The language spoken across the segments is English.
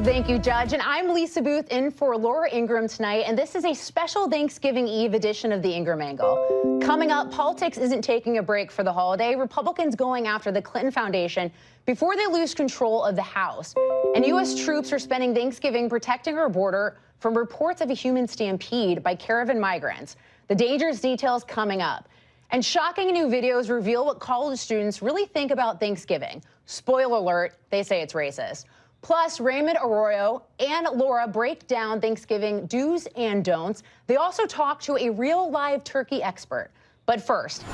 Well, thank you, Judge. And I'm Lisa Booth in for Laura Ingraham tonight, and this is a special Thanksgiving Eve edition of the Ingraham Angle. Coming up, politics isn't taking a break for the holiday. Republicans going after the Clinton Foundation before they lose control of the House. And U.S. troops are spending Thanksgiving protecting our border from reports of a human stampede by caravan migrants. The dangerous details coming up. And shocking new videos reveal what college students really think about Thanksgiving. Spoiler alert, they say it's racist. Plus, Raymond Arroyo and Laura break down Thanksgiving do's and don'ts. They also talk to a real live turkey expert. But first,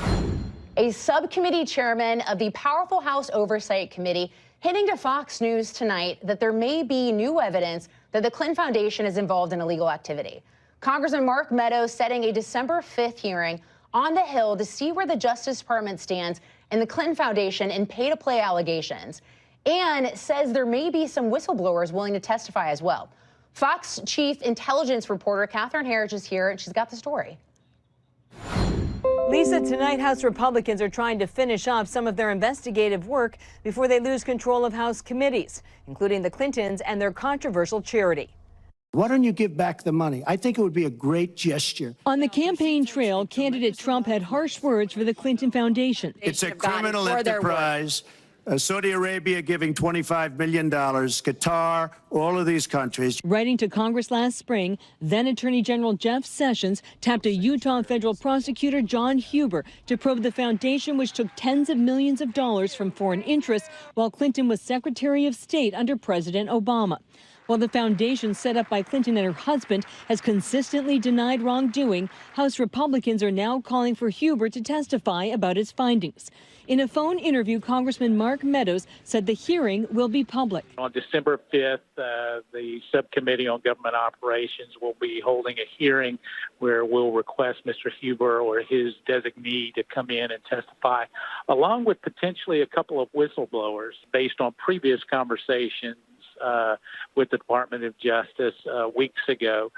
a subcommittee chairman of the powerful House Oversight Committee hinting to Fox News tonight that there may be new evidence that the Clinton Foundation is involved in illegal activity. Congressman Mark Meadows setting a December 5th hearing on the Hill to see where the Justice Department stands in the Clinton Foundation and pay-to-play allegations, and says there may be some whistleblowers willing to testify as well. Fox Chief Intelligence reporter Catherine Harris is here, and she's got the story. Lisa, tonight House Republicans are trying to finish up some of their investigative work before they lose control of House committees, including the Clintons and their controversial charity. Why don't you give back the money? I think it would be a great gesture. On the campaign trail, candidate Trump had harsh words for the Clinton Foundation. It's a criminal enterprise. Saudi Arabia giving $25 million, Qatar, all of these countries. Writing to Congress last spring, then Attorney General Jeff Sessions tapped a Utah federal prosecutor, John Huber, to probe the foundation, which took tens of millions of dollars from foreign interests while Clinton was Secretary of State under President Obama. While the foundation set up by Clinton and her husband has consistently denied wrongdoing, House Republicans are now calling for Huber to testify about his findings. In a phone interview, Congressman Mark Meadows said the hearing will be public. On December 5th, the Subcommittee on Government Operations will be holding a hearing where we'll request Mr. Huber or his designee to come in and testify, along with potentially a couple of whistleblowers based on previous conversations with the Department of Justice weeks ago.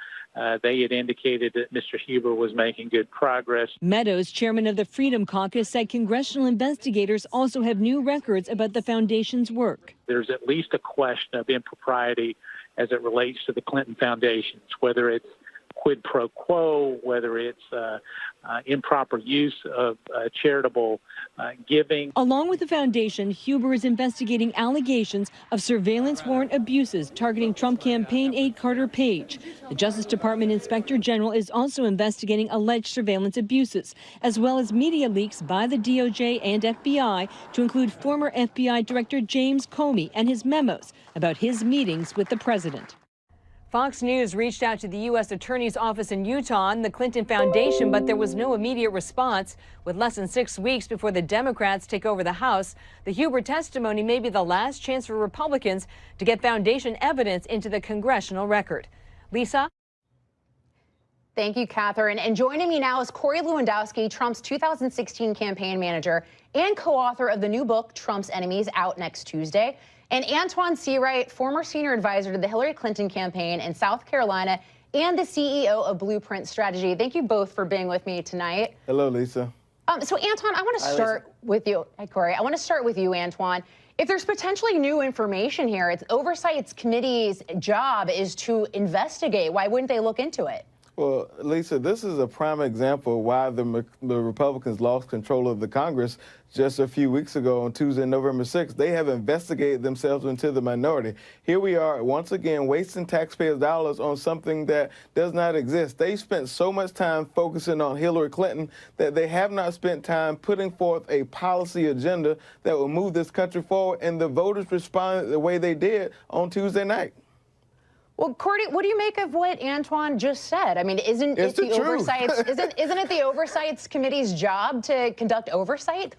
They had indicated that Mr. Huber was making good progress. Meadows, chairman of the Freedom Caucus, said congressional investigators also have new records about the foundation's work. There's at least a question of impropriety as it relates to the Clinton foundations, whether it's quid pro quo, whether it's improper use of charitable giving. Along with the foundation, Huber is investigating allegations of surveillance warrant abuses targeting Trump campaign aide Carter Page. The Justice Department Inspector General is also investigating alleged surveillance abuses, as well as media leaks by the DOJ and FBI to include former FBI Director James Comey and his memos about his meetings with the president. Fox News reached out to the U.S. Attorney's Office in Utah and the Clinton Foundation, but there was no immediate response. With less than 6 weeks before the Democrats take over the House, the Huber testimony may be the last chance for Republicans to get foundation evidence into the congressional record. Lisa? Thank you, Catherine. And joining me now is Corey Lewandowski, Trump's 2016 campaign manager and co-author of the new book, Trump's Enemies, out next Tuesday. And Antoine Seawright, former senior advisor to the Hillary Clinton campaign in South Carolina and the CEO of Blueprint Strategy. Thank you both for being with me tonight. Hello, Lisa. So, Antoine, I want to start with you. Hi, Corey. I want to start with you, Antoine. If there's potentially new information here, it's Oversight Committee's job is to investigate. Why wouldn't they look into it? Well, Lisa, this is a prime example of why the Republicans lost control of the Congress just a few weeks ago on Tuesday, November 6th. They have investigated themselves into the minority. Here we are, once again, wasting taxpayers' dollars on something that does not exist. They spent so much time focusing on Hillary Clinton that they have not spent time putting forth a policy agenda that will move this country forward, and the voters responded the way they did on Tuesday night. Well, Cordy, what do you make of what Antoine just said? I mean, isn't it the Oversight Committee's job to conduct oversight?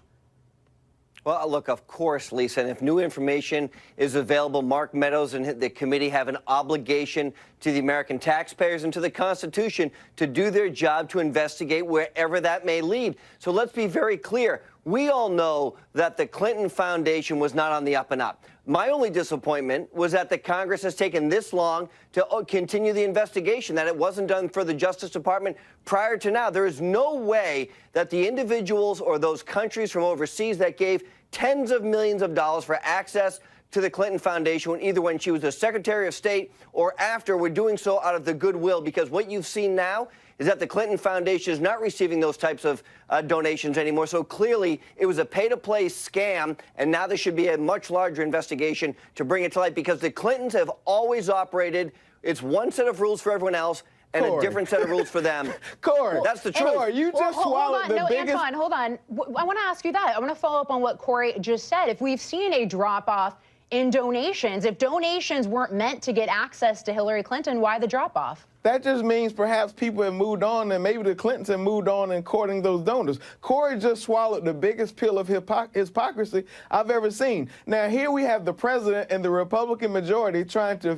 Well, look, of course, Lisa, and if new information is available, Mark Meadows and the committee have an obligation to the American taxpayers and to the Constitution to do their job to investigate wherever that may lead. So let's be very clear. We all know that the Clinton Foundation was not on the up and up. My only disappointment was that the Congress has taken this long to continue the investigation, that it wasn't done for the Justice Department prior to now. There is no way that the individuals or those countries from overseas that gave tens of millions of dollars for access to the Clinton Foundation, either when she was the Secretary of State or after. We're doing so out of the goodwill, because what you've seen now is that the Clinton Foundation is not receiving those types of donations anymore. So clearly it was a pay-to-play scam, and now there should be a much larger investigation to bring it to light, because the Clintons have always operated, it's one set of rules for everyone else and a different set of rules for them. Corey, that's the truth. Corey, you just swallowed the biggest... Antoine, hold on. I want to ask you that. I want to follow up on what Corey just said. If we've seen a drop-off in donations, if donations weren't meant to get access to Hillary Clinton, why the drop-off? That just means perhaps people have moved on, and maybe the Clintons have moved on in courting those donors. Corey just swallowed the biggest pill of hypocrisy I've ever seen. Now, here we have the president and the Republican majority trying to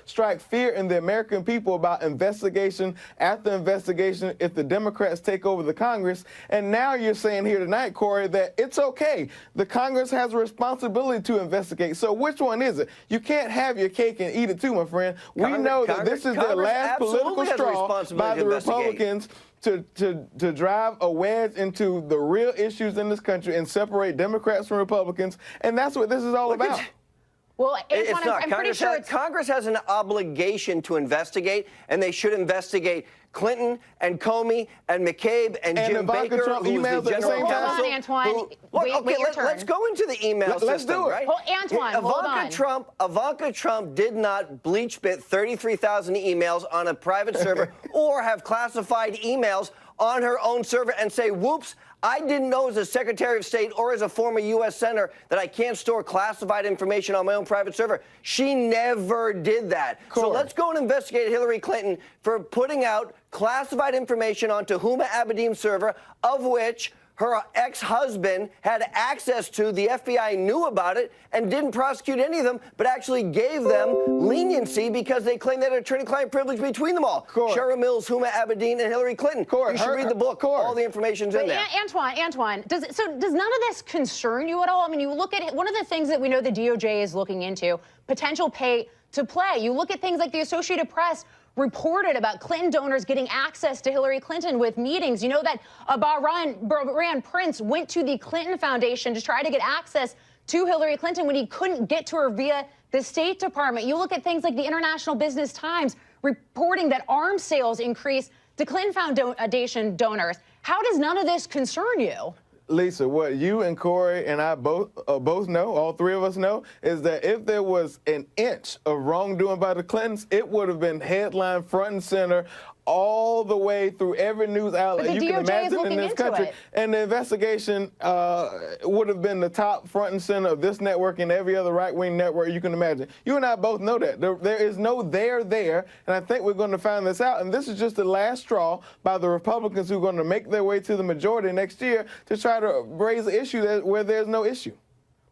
strike fear in the American people about investigation after investigation if the Democrats take over the Congress. And now you're saying here tonight, Corey, that it's okay. The Congress has a responsibility to investigate. So which one is it? You can't have your cake and eat it too, my friend. We know that this is their last political straw by the Republicans to drive a wedge into the real issues in this country and separate Democrats from Republicans, and that's what this is all about. Well, Antoine, it's not. I'm pretty sure Congress has an obligation to investigate, and they should investigate Clinton and Comey and McCabe and Jim Baker, Trump who was the general counsel. Hold on, Antoine. Wait your turn. Let's go into the email Let's system, do it. right? Antoine, hold on. Ivanka Trump did not bleach bit 33,000 emails on a private server or have classified emails on her own server and say, whoops, I didn't know as a Secretary of State or as a former U.S. Senator that I can't store classified information on my own private server. She never did that. So let's go and investigate Hillary Clinton for putting out classified information on Huma Abedin's server, of which her ex-husband had access to. The FBI knew about it and didn't prosecute any of them, but actually gave them leniency because they claimed they had attorney-client privilege between them all. Shara Mills, Huma Abedin, and Hillary Clinton. You should read the book. All the information's in there. Antoine, does none of this concern you at all? I mean, you look at it, one of the things that we know the DOJ is looking into, potential pay to play. You look at things like the Associated Press reported about Clinton donors getting access to Hillary Clinton with meetings. You know that Bahrain Prince went to the Clinton Foundation to try to get access to Hillary Clinton when he couldn't get to her via the State Department. You look at things like the International Business Times reporting that arms sales increased to Clinton Foundation donors. How does none of this concern you? Lisa, what you and Corey and I both know, all three of us know, is that if there was an inch of wrongdoing by the Clintons, it would have been headline front and center all the way through every news outlet you can imagine in this country. And the investigation would have been the top front and center of this network and every other right-wing network you can imagine. You and I both know that. There is no there, and I think we're going to find this out. And this is just the last straw by the Republicans who are going to make their way to the majority next year to try to raise an issue where there's no issue.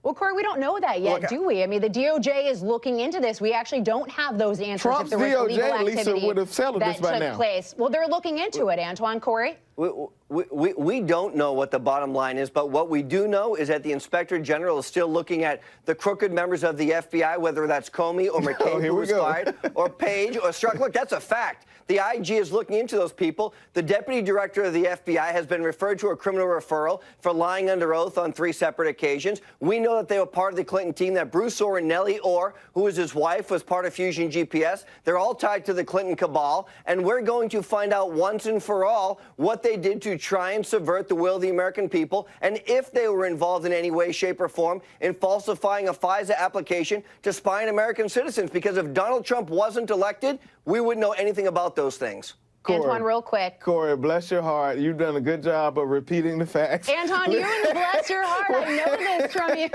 Well, Corey, we don't know that yet, do we? I mean, the DOJ is looking into this. We actually don't have those answers. Trump's if there was DOJ, illegal Lisa, would have settled that this by took now. place. Well, they're looking into it, Antoine. Corey? We don't know what the bottom line is, but what we do know is that the Inspector General is still looking at the crooked members of the FBI, whether that's Comey or McCabe, who was fired, or Page or Strzok. Look, that's a fact. The IG is looking into those people. The Deputy Director of the FBI has been referred to a criminal referral for lying under oath on 3 separate occasions. We know that they were part of the Clinton team, that Bruce Orr and Nellie Orr, who was his wife, was part of Fusion GPS. They're all tied to the Clinton cabal, and we're going to find out once and for all what they did to try and subvert the will of the American people, and if they were involved in any way, shape, or form in falsifying a FISA application to spy on American citizens. Because if Donald Trump wasn't elected, we wouldn't know anything about those things. Corey, Antoine, real quick. Corey, bless your heart. You've done a good job of repeating the facts. Antoine, you and bless your heart. I know this from you.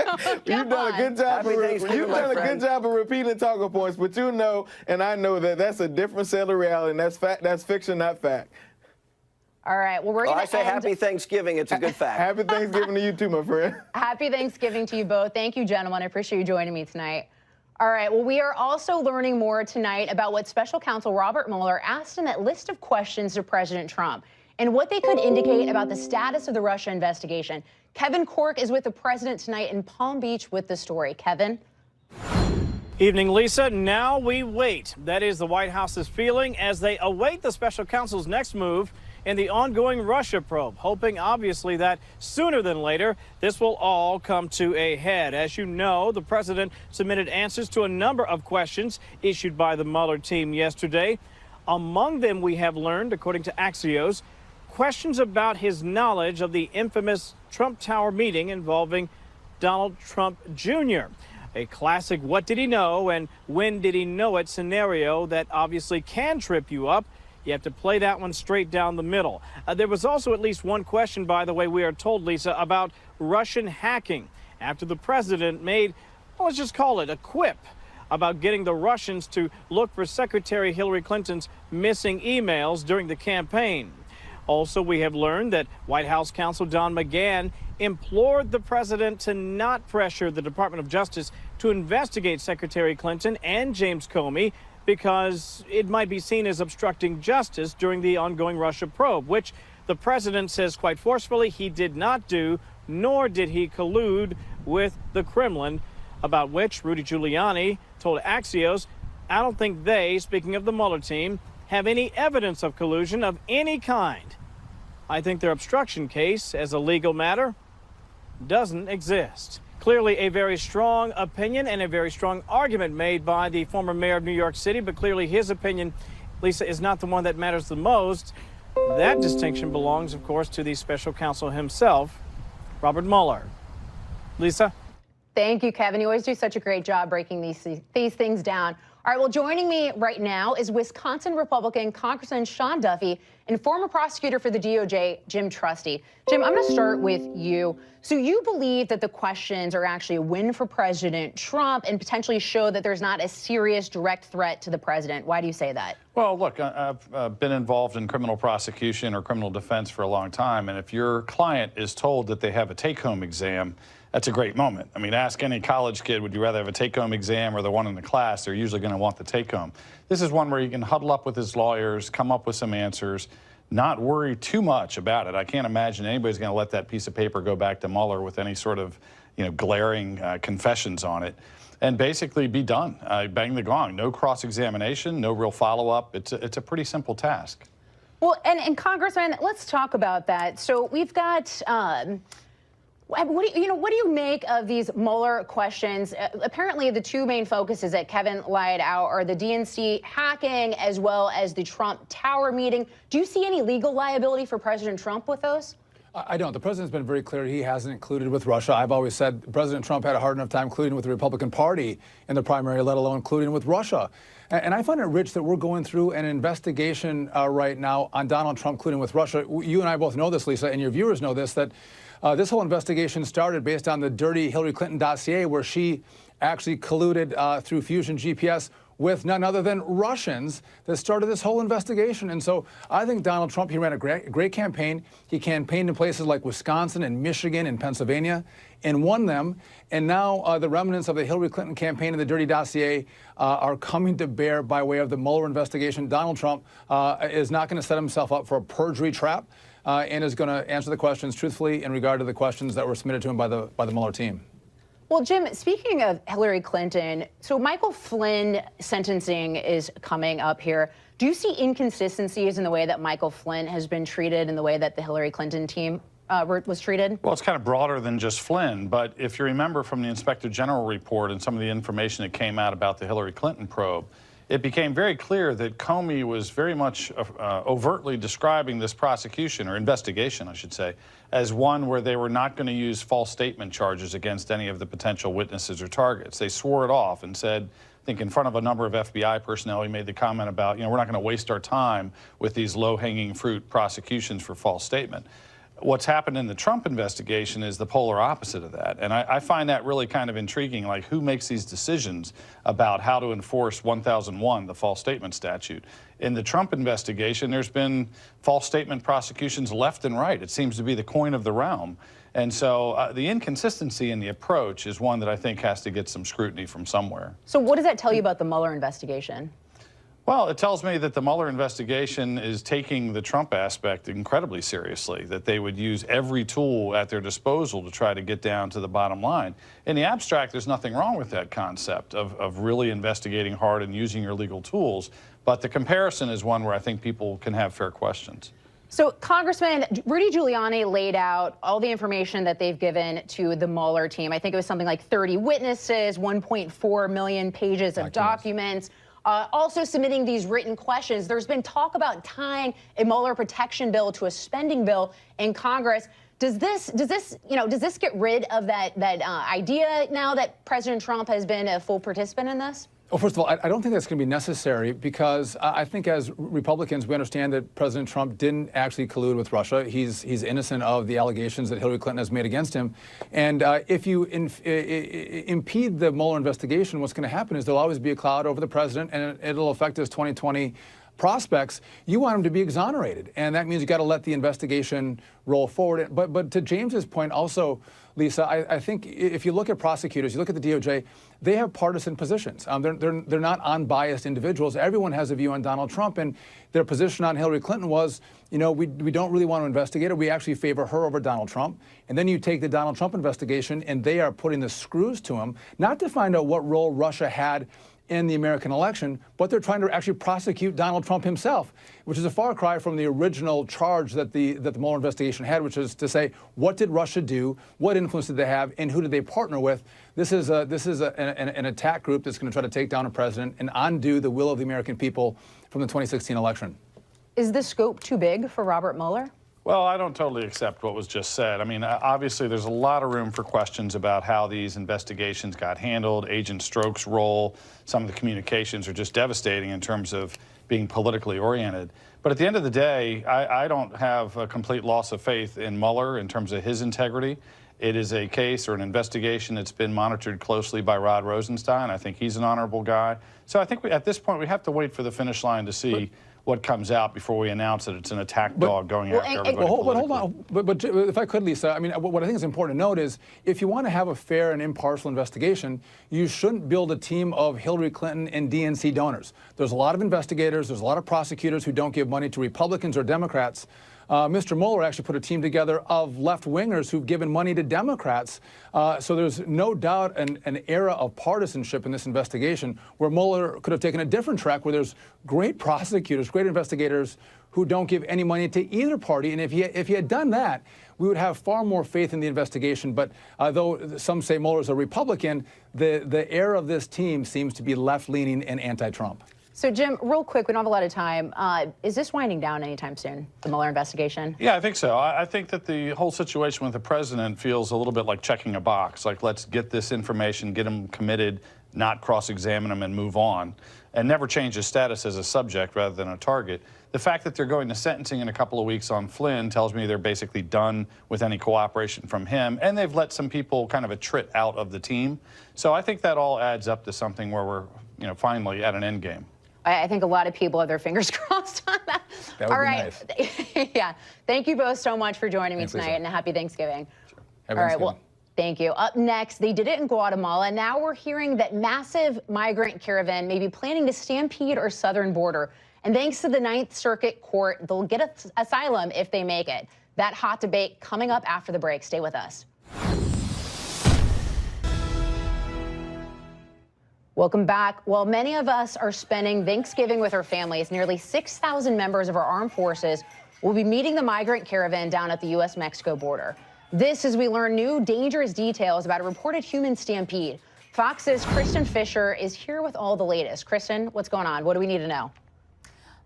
You've done a good job. Good job of repeating talking points, but you know, and I know that that's a different set of reality, and that's fact. That's fiction, not fact. All right. Well, we're going to I say happy Thanksgiving. It's a good fact. Happy Thanksgiving to you too, my friend. Happy Thanksgiving to you both. Thank you, gentlemen. I appreciate you joining me tonight. All right. Well, we are also learning more tonight about what Special Counsel Robert Mueller asked in that list of questions to President Trump and what they could indicate about the status of the Russia investigation. Kevin Cork is with the president tonight in Palm Beach with the story. Kevin? Evening, Lisa. Now we wait. That is the White House's feeling as they await the special counsel's next move in the ongoing Russia probe, hoping obviously that sooner than later this will all come to a head. As you know, the president submitted answers to a number of questions issued by the Mueller team yesterday. Among them, we have learned, according to Axios, questions about his knowledge of the infamous Trump Tower meeting involving Donald Trump Jr. A classic what did he know and when did he know it scenario that obviously can trip you up. You have to play that one straight down the middle. There was also at least one question, by the way, we are told, Lisa, about Russian hacking after the president made, well, let's just call it a quip about getting the Russians to look for Secretary Hillary Clinton's missing emails during the campaign. Also, we have learned that White House counsel Don McGahn implored the president to not pressure the Department of Justice to investigate Secretary Clinton and James Comey because it might be seen as obstructing justice during the ongoing Russia probe, which the president says quite forcefully he did not do, nor did he collude with the Kremlin, about which Rudy Giuliani told Axios, I don't think they, speaking of the Mueller team, have any evidence of collusion of any kind. I think their obstruction case, as a legal matter, doesn't exist. Clearly a very strong opinion and a very strong argument made by the former mayor of New York City, but clearly his opinion, Lisa, is not the one that matters the most. That distinction belongs, of course, to the special counsel himself, Robert Mueller. Lisa? Thank you, Kevin. You always do such a great job breaking these things down. All right, well, joining me right now is Wisconsin Republican Congressman Sean Duffy and former prosecutor for the DOJ, Jim Trusty. Jim, I'm going to start with you. So you believe that the questions are actually a win for President Trump and potentially show that there's not a serious direct threat to the president. Why do you say that? Well, look, I've been involved in criminal prosecution or criminal defense for a long time, and if your client is told that they have a take-home exam, that's a great moment. I mean, ask any college kid, would you rather have a take-home exam or the one in the class? They're usually going to want the take-home. This is one where he can huddle up with his lawyers, come up with some answers, not worry too much about it. I can't imagine anybody's going to let that piece of paper go back to Mueller with any sort of, glaring confessions on it, and basically be done. Bang the gong. No cross-examination, no real follow-up. It's a pretty simple task. Well, and Congressman, let's talk about that. So we've got. What do you make of these Mueller questions? Apparently, the two main focuses that Kevin laid out are the DNC hacking as well as the Trump Tower meeting. Do you see any legal liability for President Trump with those? I don't. The president's been very clear he hasn't included with Russia. I've always said President Trump had a hard enough time including with the Republican Party in the primary, let alone including with Russia. And I find it rich that we're going through an investigation right now on Donald Trump, including with Russia. You and I both know this, Lisa, and your viewers know this, that this whole investigation started based on the dirty Hillary Clinton dossier where she actually colluded through Fusion GPS with none other than Russians that started this whole investigation. And so I think Donald Trump, he ran a great campaign. He campaigned in places like Wisconsin and Michigan and Pennsylvania and won them. And now the remnants of the Hillary Clinton campaign and the dirty dossier are coming to bear by way of the Mueller investigation. Donald Trump is not going to set himself up for a perjury trap and is going to answer the questions truthfully in regard to the questions that were submitted to him by the Mueller team. Well, Jim, speaking of Hillary Clinton, so Michael Flynn sentencing is coming up here. Do you see inconsistencies in the way that Michael Flynn has been treated and the way that the Hillary Clinton team was treated? Well, it's kind of broader than just Flynn, but if you remember from the Inspector General report and some of the information that came out about the Hillary Clinton probe, it became very clear that Comey was very much overtly describing this prosecution, or investigation, I should say, as one where they were not going to use false statement charges against any of the potential witnesses or targets. They swore it off and said, I think in front of a number of FBI personnel, he made the comment about, we're not going to waste our time with these low-hanging fruit prosecutions for false statement. What's happened in the Trump investigation is the polar opposite of that. And I find that really kind of intriguing, like who makes these decisions about how to enforce 1001, the false statement statute. In the Trump investigation, there's been false statement prosecutions left and right. It seems to be the coin of the realm. And so the inconsistency in the approach is one that I think has to get some scrutiny from somewhere. So what does that tell you about the Mueller investigation? Well, it tells me that the Mueller investigation is taking the Trump aspect incredibly seriously, that they would use every tool at their disposal to try to get down to the bottom line. In the abstract, there's nothing wrong with that concept of really investigating hard and using your legal tools, but the comparison is one where I think people can have fair questions. So Congressman Rudy Giuliani laid out all the information that they've given to the Mueller team. I think it was something like 30 witnesses, 1.4 million pages of documents, also submitting these written questions. There's been talk about tying a Mueller protection bill to a spending bill in Congress. Does this get rid of that idea now that President Trump has been a full participant in this? Well, first of all, I don't think that's going to be necessary because I think as Republicans, we understand that President Trump didn't actually collude with Russia. He's innocent of the allegations that Hillary Clinton has made against him. And if you impede the Mueller investigation, what's going to happen is there'll always be a cloud over the president, and it'll affect his 2020 prospects. You want him to be exonerated, and that means you got to let the investigation roll forward. But to James's point also, Lisa, I think if you look at prosecutors, you look at the DOJ, they have partisan positions. They're not unbiased individuals. Everyone has a view on Donald Trump, and their position on Hillary Clinton was, we don't really want to investigate her. We actually favor her over Donald Trump. And then you take the Donald Trump investigation, and they are putting the screws to him, not to find out what role Russia had in the American election, but they're trying to actually prosecute Donald Trump himself, which is a far cry from the original charge that the Mueller investigation had, which is to say, what did Russia do, what influence did they have, and who did they partner with? This is an attack group that's going to try to take down a president and undo the will of the American people from the 2016 election. Is the scope too big for Robert Mueller? Well, I don't totally accept what was just said. I mean, obviously, there's a lot of room for questions about how these investigations got handled, Agent Stroke's role. Some of the communications are just devastating in terms of being politically oriented. But at the end of the day, I don't have a complete loss of faith in Mueller in terms of his integrity. It is a case or an investigation that's been monitored closely by Rod Rosenstein. I think he's an honorable guy. So I think at this point, we have to wait for the finish line to see what comes out before we announce that it's an attack dog going after everybody. But hold on. But if I could, Lisa, I mean, what I think is important to note is if you want to have a fair and impartial investigation, you shouldn't build a team of Hillary Clinton and DNC donors. There's a lot of investigators, there's a lot of prosecutors who don't give money to Republicans or Democrats. Mr. Mueller actually put a team together of left-wingers who've given money to Democrats. So there's no doubt an era of partisanship in this investigation where Mueller could have taken a different track where there's great prosecutors, great investigators who don't give any money to either party. And if he had done that, we would have far more faith in the investigation. But though some say Mueller's a Republican, the era of this team seems to be left-leaning and anti-Trump. So, Jim, real quick, we don't have a lot of time. Is this winding down anytime soon, the Mueller investigation? Yeah, I think so. I think that the whole situation with the president feels a little bit like checking a box. Like, let's get this information, get him committed, not cross-examine him and move on, and never change his status as a subject rather than a target. The fact that they're going to sentencing in a couple of weeks on Flynn tells me they're basically done with any cooperation from him, and they've let some people kind of attrit out of the team. So I think that all adds up to something where we're, finally at an end game. I think a lot of people have their fingers crossed on that. That would be nice. Yeah. Thank you both so much for joining me tonight, Lisa. and a happy Thanksgiving. Sure. All right. Well, thank you. Up next, they did it in Guatemala. Now we're hearing that massive migrant caravan may be planning to stampede our southern border. And thanks to the Ninth Circuit Court, they'll get asylum if they make it. That hot debate coming up after the break. Stay with us. Welcome back. Well, many of us are spending Thanksgiving with our families. Nearly 6,000 members of our armed forces will be meeting the migrant caravan down at the U.S.-Mexico border. This as we learn new dangerous details about a reported human stampede. Fox's Kristen Fisher is here with all the latest. Kristen, what's going on? What do we need to know?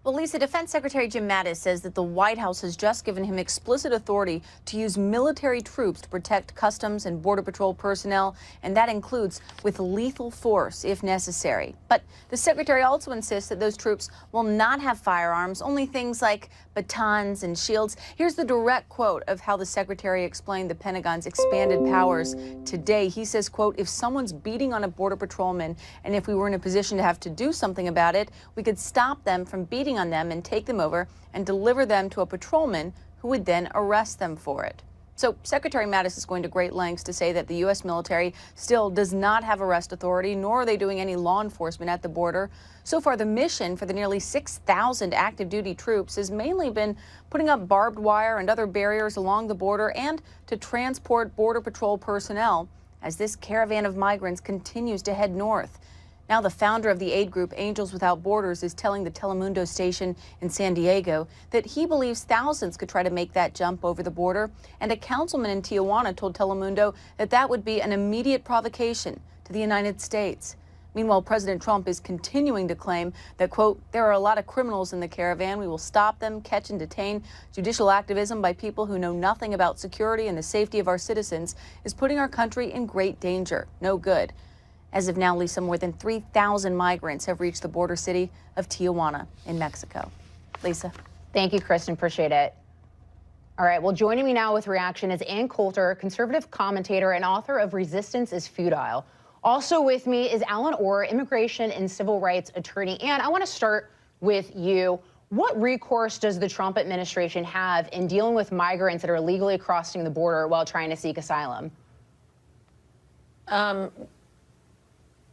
Well, Lisa, Defense Secretary Jim Mattis says that the White House has just given him explicit authority to use military troops to protect Customs and Border Patrol personnel, and that includes with lethal force if necessary. But the secretary also insists that those troops will not have firearms, only things like batons and shields. Here's the direct quote of how the secretary explained the Pentagon's expanded powers today. He says, quote, if someone's beating on a border patrolman and if we were in a position to have to do something about it, we could stop them from beating on them and take them over and deliver them to a patrolman who would then arrest them for it. So Secretary Mattis is going to great lengths to say that the U.S. military still does not have arrest authority, nor are they doing any law enforcement at the border. So far, the mission for the nearly 6,000 active duty troops has mainly been putting up barbed wire and other barriers along the border and to transport Border Patrol personnel as this caravan of migrants continues to head north. Now the founder of the aid group Angels Without Borders is telling the Telemundo station in San Diego that he believes thousands could try to make that jump over the border. And a councilman in Tijuana told Telemundo that that would be an immediate provocation to the United States. Meanwhile, President Trump is continuing to claim that, quote, there are a lot of criminals in the caravan. We will stop them, catch and detain. Judicial activism by people who know nothing about security and the safety of our citizens is putting our country in great danger. No good. As of now, Lisa, more than 3,000 migrants have reached the border city of Tijuana in Mexico. Lisa. Thank you, Kristen. Appreciate it. All right. Well, joining me now with reaction is Ann Coulter, conservative commentator and author of Resistance is Futile. Also with me is Alan Orr, immigration and civil rights attorney. Ann, I want to start with you. What recourse does the Trump administration have in dealing with migrants that are illegally crossing the border while trying to seek asylum?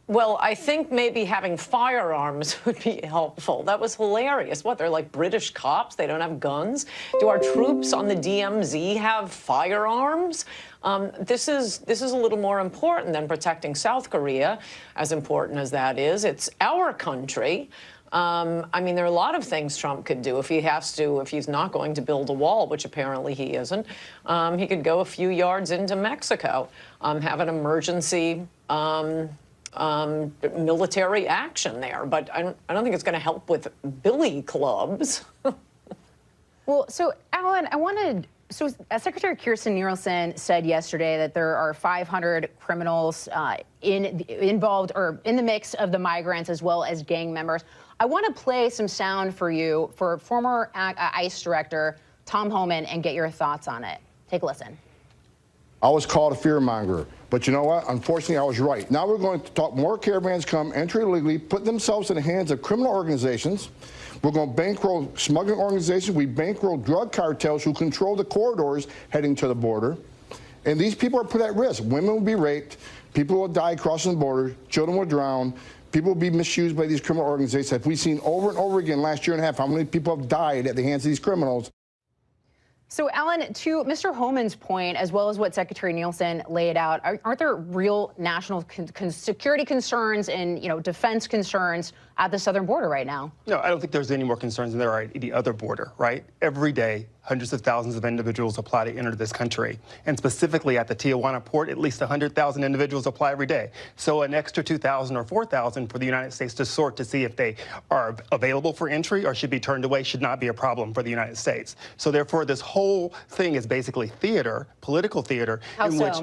Well, I think maybe having firearms would be helpful. That was hilarious. What, they're like British cops? They don't have guns? Do our troops on the DMZ have firearms? This is a little more important than protecting South Korea, as important as that is. It's our country. I mean, there are a lot of things Trump could do if he has to, if he's not going to build a wall, which apparently he isn't. He could go a few yards into Mexico, have an emergency military action there, but I don't think it's going to help with billy clubs. Well, so Alan, so Secretary Kirstjen Nielsen said yesterday that there are 500 criminals involved or in the mix of the migrants as well as gang members. I want to play some sound for you for former ICE director Tom Homan and get your thoughts on it. Take a listen. I was called a fearmonger, but you know what? Unfortunately, I was right. Now we're going to talk more caravans come, enter illegally, put themselves in the hands of criminal organizations. We're going to bankroll smuggling organizations. We bankroll drug cartels who control the corridors heading to the border. And these people are put at risk. Women will be raped. People will die crossing the border. Children will drown. People will be misused by these criminal organizations. Have we seen over and over again last year and a half how many people have died at the hands of these criminals? So, Alan, to Mr. Homan's point, as well as what Secretary Nielsen laid out, aren't there real national security concerns and, defense concerns at the southern border right now? No, I don't think there's any more concerns than there are at any other border, right? Every day, hundreds of thousands of individuals apply to enter this country. And specifically at the Tijuana port, at least 100,000 individuals apply every day. So an extra 2,000 or 4,000 for the United States to sort to see if they are available for entry or should be turned away should not be a problem for the United States. So therefore, this whole thing is basically theater, political theater,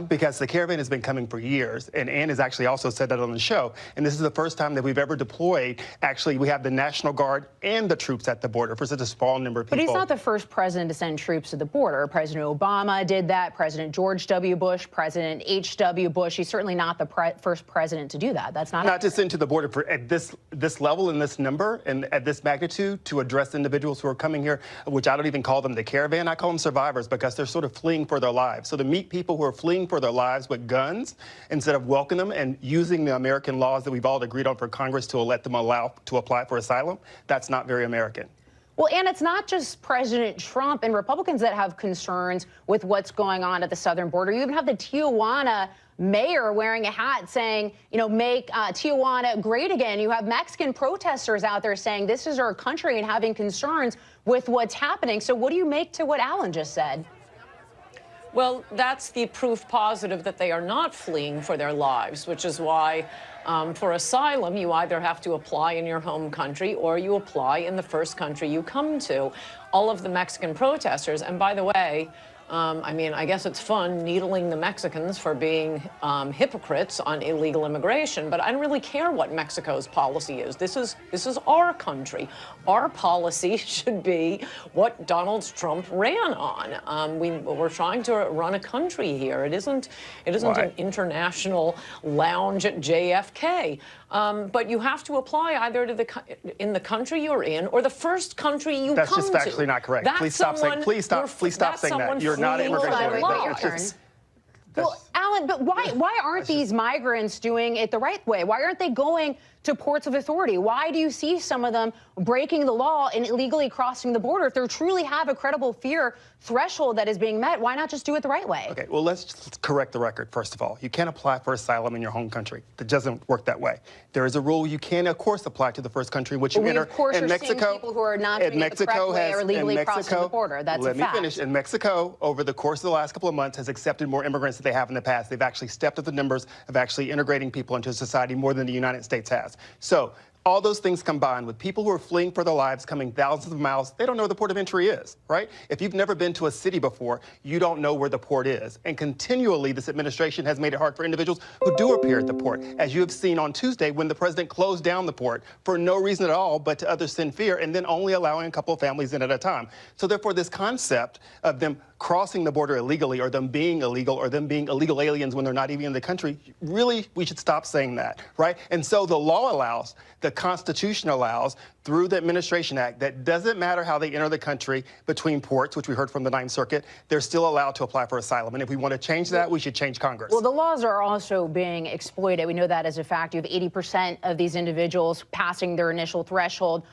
because the caravan has been coming for years. And Ann has actually also said that on the show. And this is the first time that we've ever deployed. Actually, we have the National Guard and the troops at the border for such a small number of people. But he's not the first president to send troops to the border. President Obama did that. President George W. Bush, President H.W. Bush. He's certainly not the first president to do that. That's not to send to the border for at this level and this number and at this magnitude to address individuals who are coming here, which I don't even call them the caravan. I call them survivors because they're sort of fleeing for their lives. So to meet people who are fleeing for their lives with guns instead of welcoming them and using the American laws that we've all agreed on for Congress to let them allow to apply for asylum, that's not very American. Well, and it's not just President Trump and Republicans that have concerns with what's going on at the southern border. You even have the Tijuana mayor wearing a hat saying, make Tijuana great again. You have Mexican protesters out there saying this is our country and having concerns with what's happening. So what do you make to what Alan just said? Well, that's the proof positive that they are not fleeing for their lives, which is why for asylum, you either have to apply in your home country or you apply in the first country you come to. All of the Mexican protesters, and by the way, I guess it's fun needling the Mexicans for being hypocrites on illegal immigration, but I don't really care what Mexico's policy is. This is our country. Our policy should be what Donald Trump ran on. We're trying to run a country here. It isn't an international lounge at JFK. But you have to apply either to in the country you're in or the first country you come to. That's just factually not correct. Please stop saying that. You're not an immigration lawyer. Well, Alan, but why aren't these migrants doing it the right way? Why aren't they going to ports of authority? Why do you see some of them breaking the law and illegally crossing the border? If they truly have a credible fear threshold that is being met, why not just do it the right way? Okay, well, let's correct the record, first of all. You can't apply for asylum in your home country. That doesn't work that way. There is a rule you can, of course, apply to the first country in which you enter. Of course, in Mexico, people who are not doing it the correct way or legally crossing the border. That's a fact. Let me finish. In Mexico, over the course of the last couple of months, has accepted more immigrants than they have in the past. They've actually stepped up the numbers of actually integrating people into society more than the United States has. So all those things combined with people who are fleeing for their lives, coming thousands of miles, they don't know where the port of entry is, right? If you've never been to a city before, you don't know where the port is. And continually, this administration has made it hard for individuals who do appear at the port, as you have seen on Tuesday when the president closed down the port for no reason at all but to others send fear, and then only allowing a couple of families in at a time. So therefore, this concept of them crossing the border illegally or them being illegal or them being illegal aliens when they're not even in the country, really, we should stop saying that, right? And so the law allows, the Constitution allows, through the Administration Act, that doesn't matter how they enter the country between ports, which we heard from the Ninth Circuit, they're still allowed to apply for asylum. And if we want to change that, we should change Congress. Well, the laws are also being exploited. We know that as a fact. You have 80% of these individuals passing their initial threshold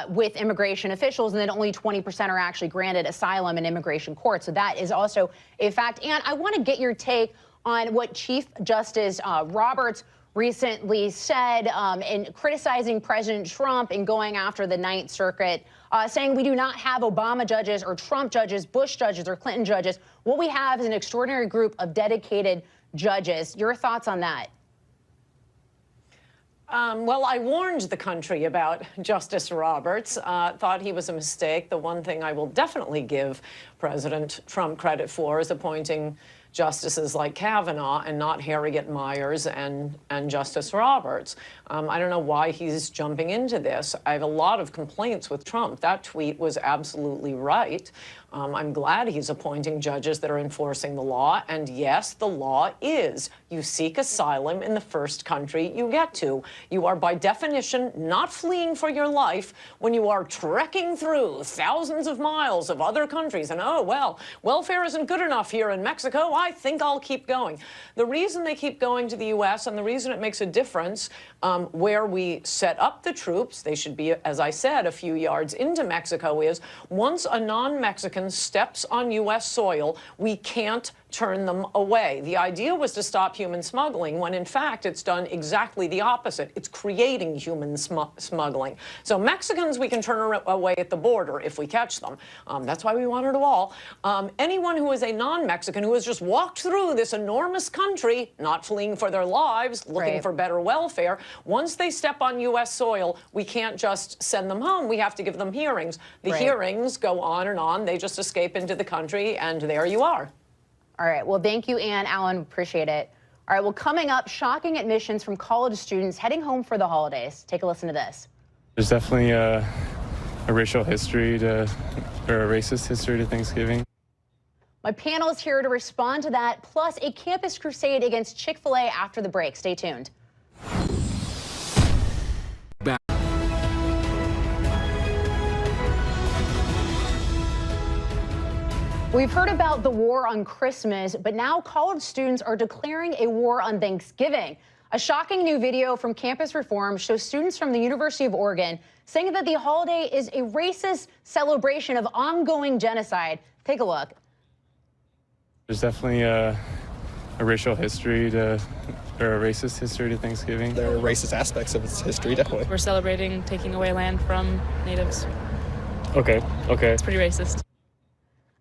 with immigration officials, and then only 20% are actually granted asylum in immigration courts. So that is also a fact. And I want to get your take on what Chief Justice Roberts recently said in criticizing President Trump and going after the Ninth Circuit, saying we do not have Obama judges or Trump judges, Bush judges or Clinton judges. What we have is an extraordinary group of dedicated judges. Your thoughts on that? Well, I warned the country about Justice Roberts, thought he was a mistake. The one thing I will definitely give President Trump credit for is appointing justices like Kavanaugh and not Harriet Miers and Justice Roberts. I don't know why he's jumping into this. I have a lot of complaints with Trump. That tweet was absolutely right. I'm glad he's appointing judges that are enforcing the law. And yes, the law is you seek asylum in the first country you get to. You are, by definition, not fleeing for your life when you are trekking through thousands of miles of other countries. And, oh, well, welfare isn't good enough here in Mexico. I think I'll keep going. The reason they keep going to the U.S. and the reason it makes a difference where we set up the troops, they should be, as I said, a few yards into Mexico, is once a non-Mexican steps on U.S. soil, we can't turn them away. The idea was to stop human smuggling when, in fact, it's done exactly the opposite. It's creating human smuggling. So Mexicans, we can turn away at the border if we catch them. That's why we want her to all. Anyone who is a non-Mexican who has just walked through this enormous country, not fleeing for their lives, looking for better welfare, once they step on U.S. soil, we can't just send them home. We have to give them hearings. The hearings go on and on. They just escape into the country, and there you are. All right. Well, thank you, Ann. Alan, appreciate it. All right. Well, coming up, shocking admissions from college students heading home for the holidays. Take a listen to this. There's definitely a racial history to, or a racist history to Thanksgiving. My panel is here to respond to that, plus a campus crusade against Chick-fil-A after the break. Stay tuned. We've heard about the war on Christmas, but now college students are declaring a war on Thanksgiving. A shocking new video from Campus Reform shows students from the University of Oregon saying that the holiday is a racist celebration of ongoing genocide. Take a look. There's definitely a racial history to, or a racist history to Thanksgiving. There are racist aspects of its history, definitely. We're celebrating taking away land from natives. Okay. It's pretty racist.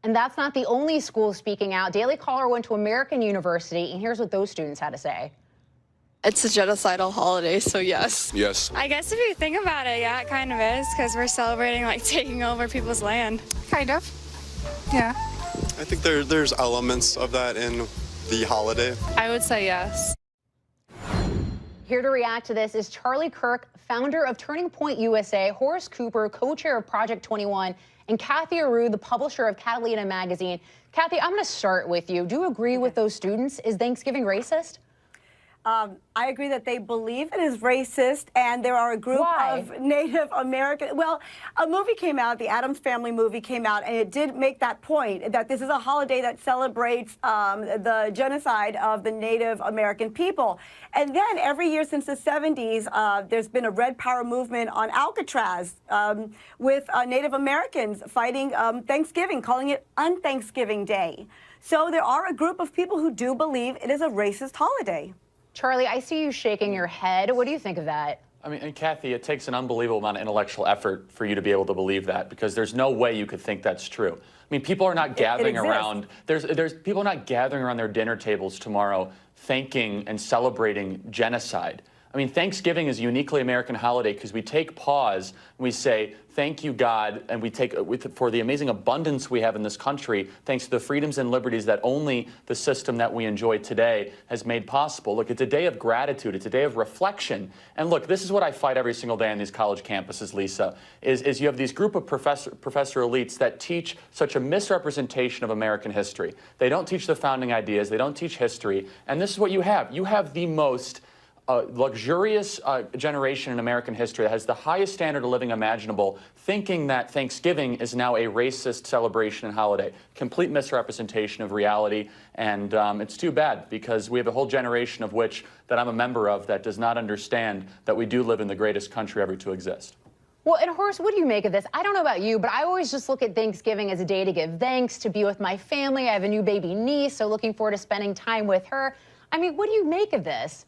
And that's not the only school speaking out. Daily Caller went to American University, and here's what those students had to say. It's a genocidal holiday, so yes. Yes. I guess if you think about it, yeah, it kind of is, because we're celebrating, like, taking over people's land. Kind of. Yeah. I think there's elements of that in the holiday. I would say yes. Here to react to this is Charlie Kirk, founder of Turning Point USA, Horace Cooper, co-chair of Project 21, and Kathy Aru, the publisher of Catalina Magazine. Kathy, I'm going to start with you. Do you agree with those students? Is Thanksgiving racist? I agree that they believe it is racist, and there are a group of Native American. Well, a movie came out, the Addams Family movie came out, and it did make that point that this is a holiday that celebrates the genocide of the Native American people. And then every year since the 70s, there's been a Red Power movement on Alcatraz with Native Americans fighting Thanksgiving, calling it Un-Thanksgiving Day. So there are a group of people who do believe it is a racist holiday. Charlie, I see you shaking your head. What do you think of that? I mean, and Kathy, it takes an unbelievable amount of intellectual effort for you to be able to believe that, because there's no way you could think that's true. I mean, people are not gathering around. There's people not gathering around their dinner tables tomorrow, thanking and celebrating genocide. I mean, Thanksgiving is a uniquely American holiday because we take pause and we say, thank you, God, and we take for the amazing abundance we have in this country, thanks to the freedoms and liberties that only the system that we enjoy today has made possible. Look, it's a day of gratitude. It's a day of reflection. And look, this is what I fight every single day on these college campuses, Lisa, is you have these group of professor elites that teach such a misrepresentation of American history. They don't teach the founding ideas. They don't teach history. And this is what you have. You have the most luxurious generation in American history that has the highest standard of living imaginable, thinking that Thanksgiving is now a racist celebration and holiday. Complete misrepresentation of reality, and it's too bad because we have a whole generation of which that I'm a member of that does not understand that we do live in the greatest country ever to exist. Well, and Horace, what do you make of this? I don't know about you, but I always just look at Thanksgiving as a day to give thanks, to be with my family. I have a new baby niece, so looking forward to spending time with her. I mean, what do you make of this?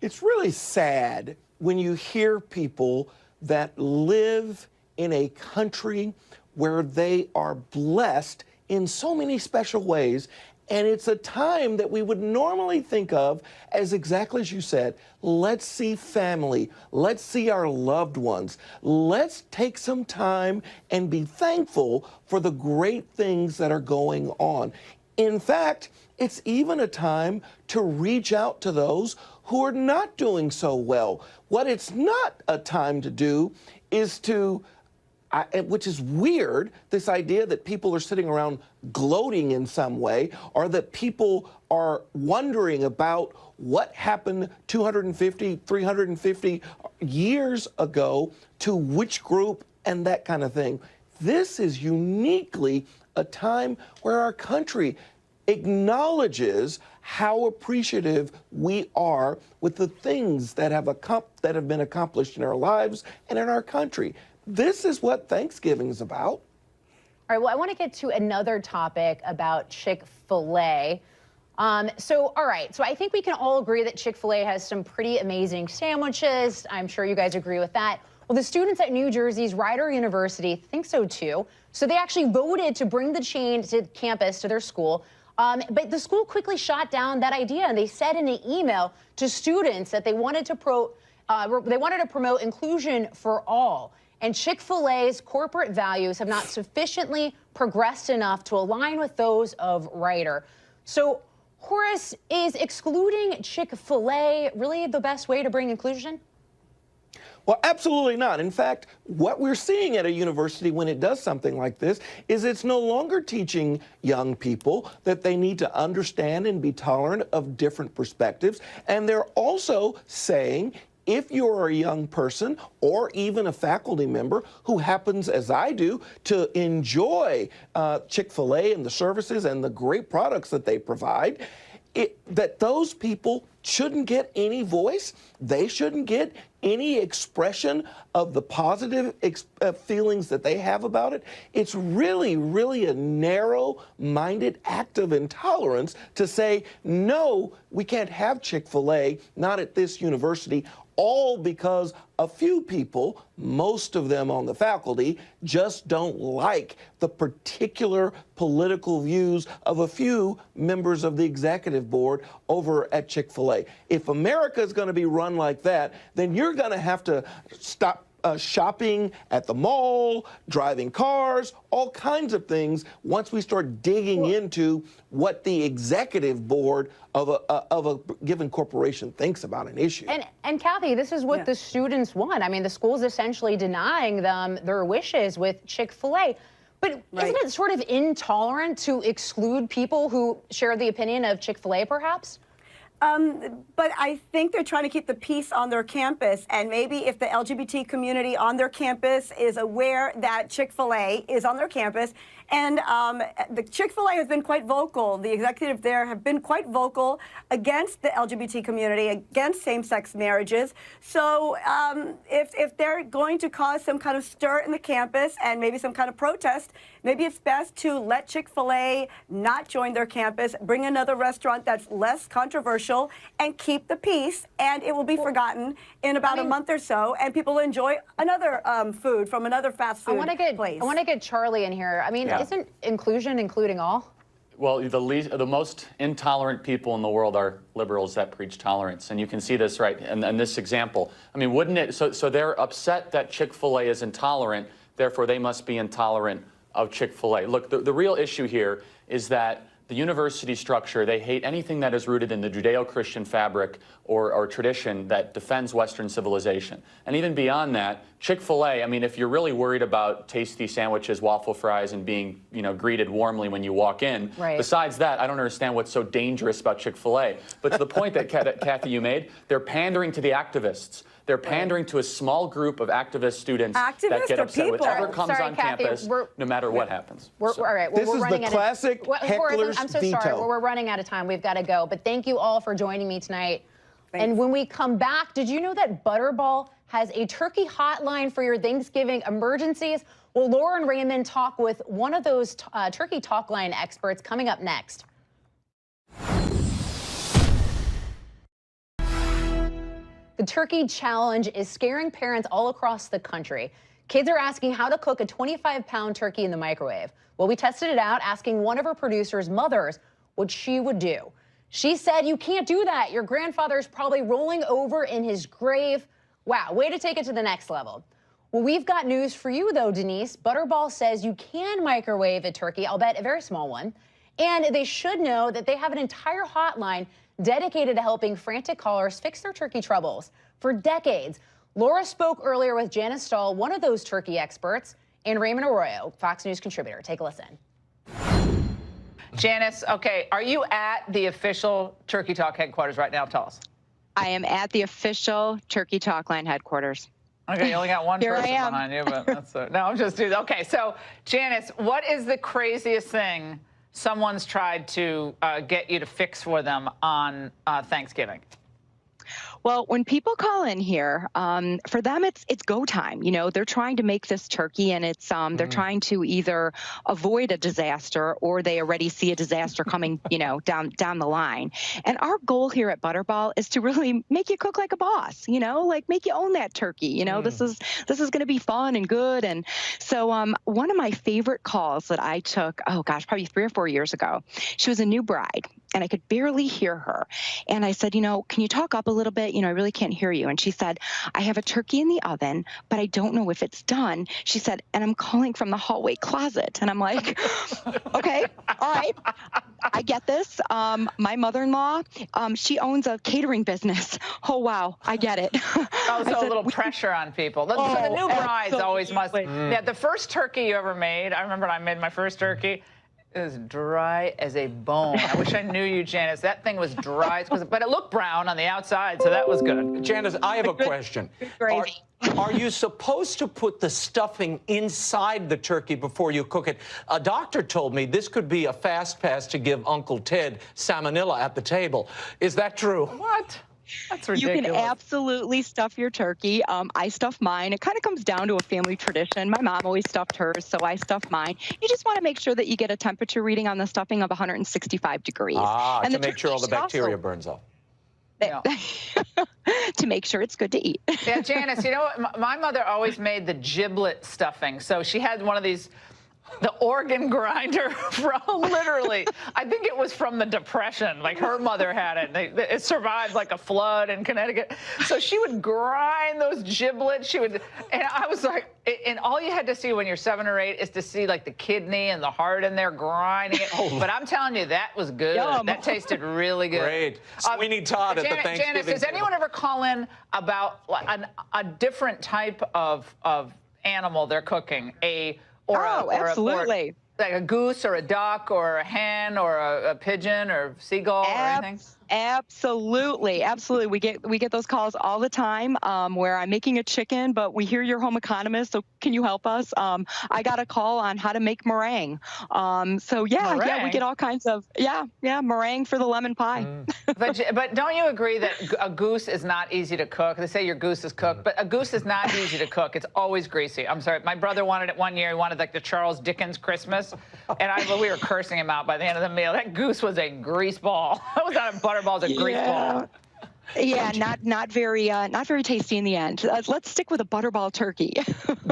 It's really sad when you hear people that live in a country where they are blessed in so many special ways, and it's a time that we would normally think of as exactly as you said, let's see family, let's see our loved ones, let's take some time and be thankful for the great things that are going on. In fact, it's even a time to reach out to those who are not doing so well. What it's not a time to do is to, which is weird, this idea that people are sitting around gloating in some way, or that people are wondering about what happened 250, 350 years ago to which group and that kind of thing. This is uniquely a time where our country acknowledges how appreciative we are with the things that have been accomplished in our lives and in our country. This is what Thanksgiving is about. All right, well, I want to get to another topic about Chick-fil-A. So I think we can all agree that Chick-fil-A has some pretty amazing sandwiches. I'm sure you guys agree with that. Well, the students at New Jersey's Rider University think so too. So they actually voted to bring the chain to campus, to their school. But the school quickly shot down that idea, and they said in an email to students that they wanted to promote inclusion for all. And Chick-fil-A's corporate values have not sufficiently progressed enough to align with those of Rider. So, Horace, is excluding Chick-fil-A really the best way to bring inclusion? Well, absolutely not. In fact, what we're seeing at a university when it does something like this is it's no longer teaching young people that they need to understand and be tolerant of different perspectives. And they're also saying, if you're a young person or even a faculty member who happens, as I do, to enjoy Chick-fil-A and the services and the great products that they provide, that those people shouldn't get any voice. They shouldn't get any expression of the positive feelings that they have about it. It's really, really a narrow-minded act of intolerance to say, no, we can't have Chick-fil-A, not at this university, all because a few people, most of them on the faculty, just don't like the particular political views of a few members of the executive board over at Chick-fil-A. If America is going to be run like that, then you're going to have to stop shopping at the mall, driving cars, all kinds of things once we start digging into what the executive board of a given corporation thinks about an issue. And Kathy, this is what the students want. I mean, the school's essentially denying them their wishes with Chick-fil-A. But isn't it sort of intolerant to exclude people who share the opinion of Chick-fil-A, perhaps? But I think they're trying to keep the peace on their campus, and maybe if the LGBT community on their campus is aware that Chick-fil-A is on their campus, and the Chick-fil-A has been quite vocal. The executive there have been quite vocal against the LGBT community, against same-sex marriages. So if they're going to cause some kind of stir in the campus and maybe some kind of protest, maybe it's best to let Chick-fil-A not join their campus, bring another restaurant that's less controversial, and keep the peace, and it will be forgotten in about a month or so, and people will enjoy another food from another fast food place. I want to get Charlie in here. I mean, isn't inclusion including all? Well, the most intolerant people in the world are liberals that preach tolerance, and you can see this right in this example. I mean, wouldn't it? So they're upset that Chick-fil-A is intolerant, therefore they must be intolerant of Chick-fil-A. Look, the real issue here is that the university structure, they hate anything that is rooted in the Judeo-Christian fabric or tradition that defends Western civilization. And even beyond that, Chick-fil-A, I mean, if you're really worried about tasty sandwiches, waffle fries, and being, greeted warmly when you walk in, besides that, I don't understand what's so dangerous about Chick-fil-A. But to the point that Kathy, you made, they're pandering to the activists. They're pandering to a small group of activist students that get upset with whatever comes on campus, no matter what happens. All right. Well, this is the classic heckler's I'm so veto. sorry. We're running out of time. We've got to go. But thank you all for joining me tonight. Thanks. And when we come back, did you know that Butterball has a turkey hotline for your Thanksgiving emergencies? Well, Laura and Raymond talk with one of those turkey talk line experts coming up next. The turkey challenge is scaring parents all across the country. Kids are asking how to cook a 25-pound turkey in the microwave. Well, we tested it out, asking one of our producers' mothers what she would do. She said, "You can't do that. Your grandfather's probably rolling over in his grave." Wow, way to take it to the next level. Well, we've got news for you, though, Denise. Butterball says you can microwave a turkey, I'll bet a very small one. And they should know that they have an entire hotline dedicated to helping frantic callers fix their turkey troubles. For decades, Laura spoke earlier with Janice Stahl, one of those turkey experts, and Raymond Arroyo, Fox News contributor. Take a listen. Janice, okay, are you at the official Turkey Talk headquarters right now? Tell us. I am at the official Turkey Talk Line headquarters. Okay, you only got one Here person I am. behind you, but that's no, I'm just doing. Okay, so Janice, what is the craziest thing someone's tried to get you to fix for them on Thanksgiving? Well, when people call in here, for them it's go time. They're trying to make this turkey, and it's they're trying to either avoid a disaster or they already see a disaster coming, down the line. And our goal here at Butterball is to really make you cook like a boss. Like make you own that turkey. This is going to be fun and good. And so one of my favorite calls that I took, oh gosh, probably 3 or 4 years ago, she was a new bride, and I could barely hear her. And I said, can you talk up a little bit? I really can't hear you. And she said, I have a turkey in the oven, but I don't know if it's done. She said, and I'm calling from the hallway closet. And I'm like, okay, all right. I get this. My mother-in-law, she owns a catering business. Oh, wow. I get it. Oh, so a little pressure on people. So the new brides always must. Yeah, the first turkey you ever made, I remember I made my first turkey. It was dry as a bone. I wish I knew you, Janice. That thing was dry, but it looked brown on the outside, so that was good. Janice, I have a question. Are you supposed to put the stuffing inside the turkey before you cook it? A doctor told me this could be a fast pass to give Uncle Ted salmonella at the table. Is that true? What? That's ridiculous. You can absolutely stuff your turkey. I stuff mine. It kind of comes down to a family tradition. My mom always stuffed hers, so I stuff mine. You just want to make sure that you get a temperature reading on the stuffing of 165 degrees. And to make sure all the bacteria burns off. Yeah. To make sure it's good to eat. Yeah, Janice, my mother always made the giblet stuffing. So she had one of these, the organ grinder from literally, I think it was from the Depression. Like her mother had it. It survived like a flood in Connecticut. So she would grind those giblets. And I was like, and all you had to see when you're 7 or 8 is to see like the kidney and the heart in there grinding it. But I'm telling you, that was good. Yum. That tasted really good. Great. Sweeney Todd at the Thanksgiving Janice, does anyone ever call in about a different type of animal they're cooking? Absolutely. Like a goose or a duck or a hen or a pigeon or seagull or anything? Absolutely, absolutely. We get those calls all the time where I'm making a chicken, but we hear you're home economist, so can you help us? I got a call on how to make meringue. So yeah, we get all kinds of meringue for the lemon pie. But don't you agree that a goose is not easy to cook? They say your goose is cooked, but a goose is not easy to cook. It's always greasy. I'm sorry. My brother wanted it one year. He wanted like the Charles Dickens Christmas, and we were cursing him out by the end of the meal. That goose was a grease ball. That was not a butterball, it was a grease ball. Yeah, not very tasty in the end. Let's stick with a butterball turkey.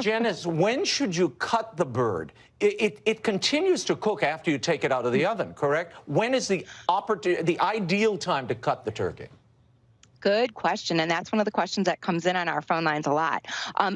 Janice, when should you cut the bird? It continues to cook after you take it out of the oven, correct? When is the ideal time to cut the turkey? Good question, and that's one of the questions that comes in on our phone lines a lot.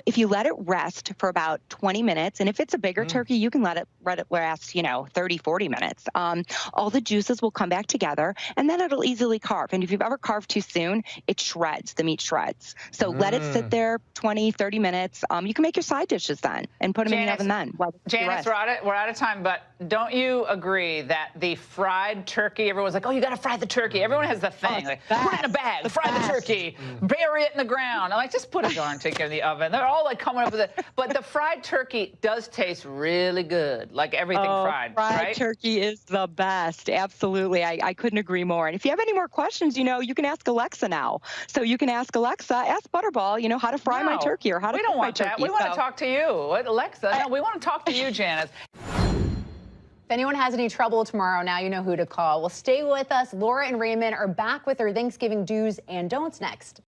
If you let it rest for about 20 minutes, and if it's a bigger turkey, you can let it rest, 30, 40 minutes. All the juices will come back together, and then it'll easily carve. And if you've ever carved too soon, it shreds, the meat shreds. So let it sit there 20, 30 minutes. You can make your side dishes then and put them in the oven then. Janice, we're out of time, but don't you agree that the fried turkey, everyone's like, oh, you got to fry the turkey. Everyone has the thing. Like, put it in a bag, fry the turkey, bury it in the ground. I'm like, just put a darn turkey in the oven. They're all like coming up with it. But the fried turkey does taste really good, like everything fried, right? Fried turkey is the best. Absolutely. I couldn't agree more. And if you have any more questions, you can ask Alexa now. So you can ask Alexa, ask Butterball, how to fry my turkey or how to cook my turkey. We don't want that. We want to talk to you. What, Alexa? No, we want to talk to you, Janice. If anyone has any trouble tomorrow, now you know who to call. Well, stay with us. Laura and Raymond are back with their Thanksgiving do's and don'ts next.